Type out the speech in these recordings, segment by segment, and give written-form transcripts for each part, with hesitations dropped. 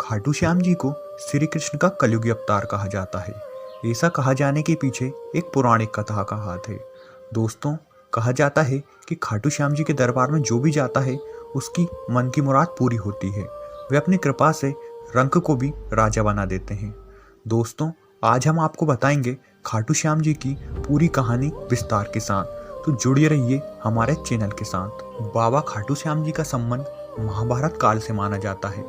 खाटू श्याम जी को श्री कृष्ण का कलयुगी अवतार कहा जाता है। ऐसा कहा जाने के पीछे एक पौराणिक कथा का हाथ है। दोस्तों, कहा जाता है कि खाटू श्याम जी के दरबार में जो भी जाता है उसकी मन की मुराद पूरी होती है। वे अपनी कृपा से रंक को भी राजा बना देते हैं। दोस्तों, आज हम आपको बताएंगे खाटू श्याम जी की पूरी कहानी विस्तार के साथ, तो जुड़े रहिए हमारे चैनल के साथ। बाबा खाटू श्याम जी का संबंध महाभारत काल से माना जाता है।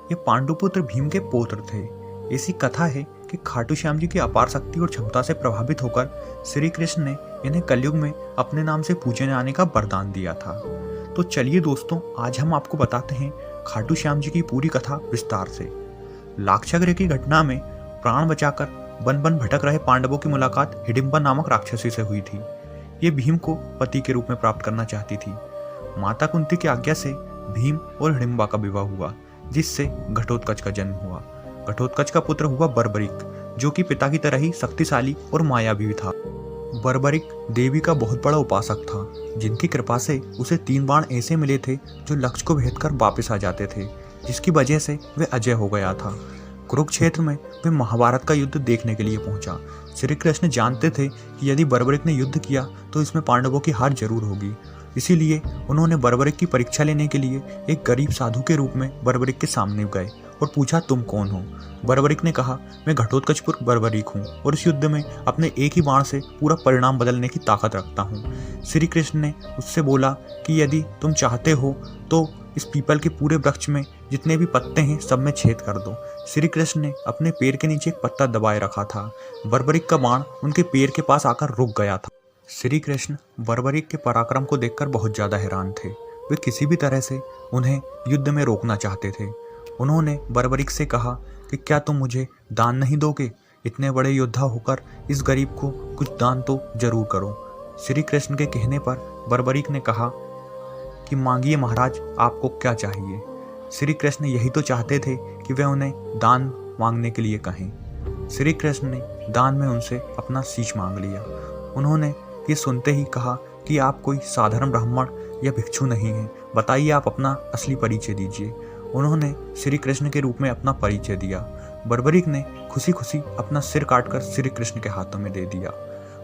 ये पांडुपुत्र भीम के पौत्र थे। ऐसी कथा है कि खाटू श्याम जी की अपार शक्ति और क्षमता से प्रभावित होकर श्री कृष्ण ने इन्हें कलयुग में अपने नाम से पूजे जाने का वरदान दिया था। तो चलिए दोस्तों, आज हम आपको बताते हैं खाटू श्याम जी की पूरी कथा विस्तार से। लाक्षागृह की घटना में प्राण बचाकर वन वन भटक रहे पांडवों की मुलाकात हिडिंबा नामक राक्षसी से हुई थी। ये भीम को पति के रूप में प्राप्त करना चाहती थी। माता कुंती की आज्ञा से भीम और हिडिंबा का विवाह हुआ, जिससे घटोत्कच का जन्म हुआ। घटोत्कच का पुत्र हुआ बर्बरिक, जो कि पिता की तरह ही शक्तिशाली और मायावी था। बर्बरिक देवी का बहुत बड़ा उपासक था, जिनकी कृपा से उसे 3 बाण ऐसे मिले थे जो लक्ष्य को भेद कर वापस आ जाते थे, जिसकी वजह से वे अजय हो गया था। कुरुक्षेत्र में वे महाभारत का युद्ध देखने के लिए पहुंचा। श्री कृष्ण जानते थे कि यदि बर्बरिक ने युद्ध किया तो इसमें पांडवों की हार जरूर होगी। इसीलिए उन्होंने बर्बरिक की परीक्षा लेने के लिए एक गरीब साधु के रूप में बर्बरिक के सामने गए और पूछा, तुम कौन हो? बर्बरिक ने कहा, मैं घटोत्कच बर्बरिक हूँ और इस युद्ध में अपने एक ही बाण से पूरा परिणाम बदलने की ताकत रखता हूँ। श्री कृष्ण ने उससे बोला कि यदि तुम चाहते हो तो इस पीपल के पूरे वृक्ष में जितने भी पत्ते हैं सब में छेद कर दो। श्री कृष्ण ने अपने पैर के नीचे एक पत्ता दबाए रखा था। बर्बरिक का बाण उनके पैर के पास आकर रुक गया था। श्री कृष्ण बर्बरिक के पराक्रम को देखकर बहुत ज्यादा हैरान थे। वे किसी भी तरह से उन्हें युद्ध में रोकना चाहते थे। उन्होंने बर्बरिक से कहा कि क्या तुम मुझे दान नहीं दोगे? इतने बड़े योद्धा होकर इस गरीब को कुछ दान तो जरूर करो। श्री कृष्ण के कहने पर बर्बरिक ने कहा कि मांगिए महाराज, आपको क्या चाहिए? श्री कृष्ण यही तो चाहते थे कि वे उन्हें दान मांगने के लिए कहें। श्री कृष्ण ने दान में उनसे अपना शीश मांग लिया। उन्होंने ये सुनते ही कहा कि आप कोई साधारण ब्राह्मण या भिक्षु नहीं हैं, बताइए आप अपना असली परिचय दीजिए। उन्होंने श्री कृष्ण के रूप में अपना परिचय दिया। बर्बरिक ने खुशी खुशी अपना सिर काटकर श्री कृष्ण के हाथों में दे दिया।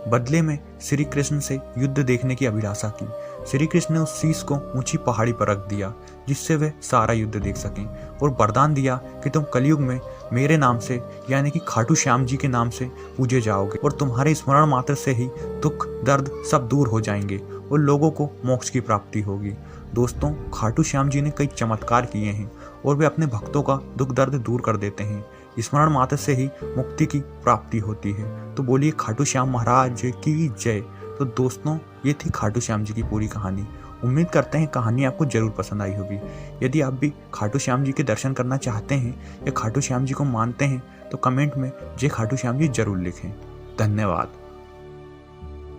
बदले में श्री कृष्ण से युद्ध देखने की अभिलाषा की। श्री कृष्ण ने उस शीश को ऊंची पहाड़ी पर रख दिया, जिससे वे सारा युद्ध देख सकें, और वरदान दिया कि तुम कलयुग में मेरे नाम से यानी कि खाटू श्याम जी के नाम से पूजे जाओगे और तुम्हारे स्मरण मात्र से ही दुख दर्द सब दूर हो जाएंगे और लोगों को मोक्ष की प्राप्ति होगी। दोस्तों, खाटू श्याम जी ने कई चमत्कार किए हैं और वे अपने भक्तों का दुख दर्द दूर कर देते हैं। स्मरण मात्र से ही मुक्ति की प्राप्ति होती है। तो बोलिए खाटू श्याम महाराज की जय। तो दोस्तों, ये थी खाटू श्याम जी की पूरी कहानी। उम्मीद करते हैं कहानी आपको जरूर पसंद आई होगी। यदि आप भी खाटू श्याम जी के दर्शन करना चाहते हैं या खाटू श्याम जी को मानते हैं तो कमेंट में जय खाटू श्याम जी जरूर लिखें। धन्यवाद।